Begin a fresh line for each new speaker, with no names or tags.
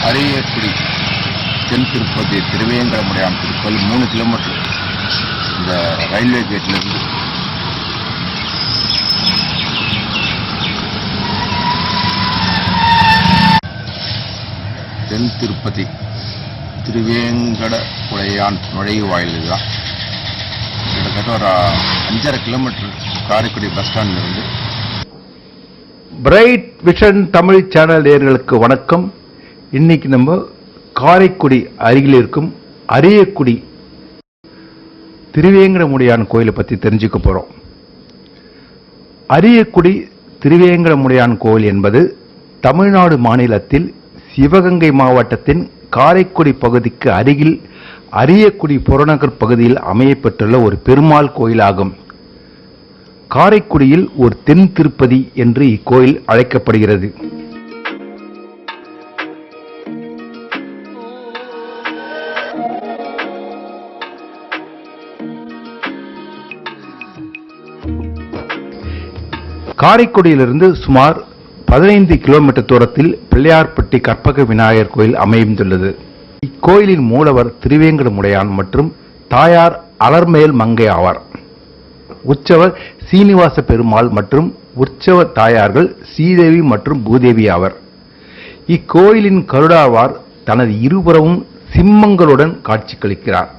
அரியக்குடி தென் திருப்பதி திருவேங்கடமுடையான் திருக்கோயில் 3 கிலோமீட்டர் இந்த ரயில்வே கேட்லேருந்து. தென் திருப்பதி திருவேங்கடமுடையான் நுழைவு வாயில் தான். கிட்டத்தட்ட ஒரு 5.5 கிலோமீட்டர் காரைக்குடி பஸ் ஸ்டாண்ட்லேருந்து.
பிரைட் விஷன் தமிழ் சேனல் நேயர்களுக்கு வணக்கம். இன்னைக்கு நம்ம காரைக்குடி அருகில் இருக்கும் அரியக்குடி திருவேங்கடமுடையான் கோயிலை பற்றி தெரிஞ்சுக்க போகிறோம். அரியக்குடி திருவேங்கடமுடையான் கோயில் என்பது தமிழ்நாடு மாநிலத்தில் சிவகங்கை மாவட்டத்தின் காரைக்குடி பகுதிக்கு அருகில் அரியக்குடி புறநகர் பகுதியில் அமையப்பட்டுள்ள ஒரு பெருமாள் கோயிலாகும். காரைக்குடியில் ஒரு தென் திருப்பதி என்று இக்கோயில் அழைக்கப்படுகிறது. காரைக்குடியிலிருந்து சுமார் 15 கிலோமீட்டர் தூரத்தில் பிள்ளையார்பட்டி கற்பக விநாயகர் கோயில் அமைந்துள்ளது. இக்கோயிலின் மூலவர் திருவேங்கடமுடையான் மற்றும் தாயார் அலர்மேல் மங்கை ஆவார். உற்சவர் சீனிவாச பெருமாள் மற்றும் உற்சவ தாயார்கள் ஸ்ரீதேவி மற்றும் பூதேவி ஆவர். இக்கோயிலின் கருடாவார் தனது இருபுறமும் சிம்மங்களுடன் காட்சியளிக்கிறார்.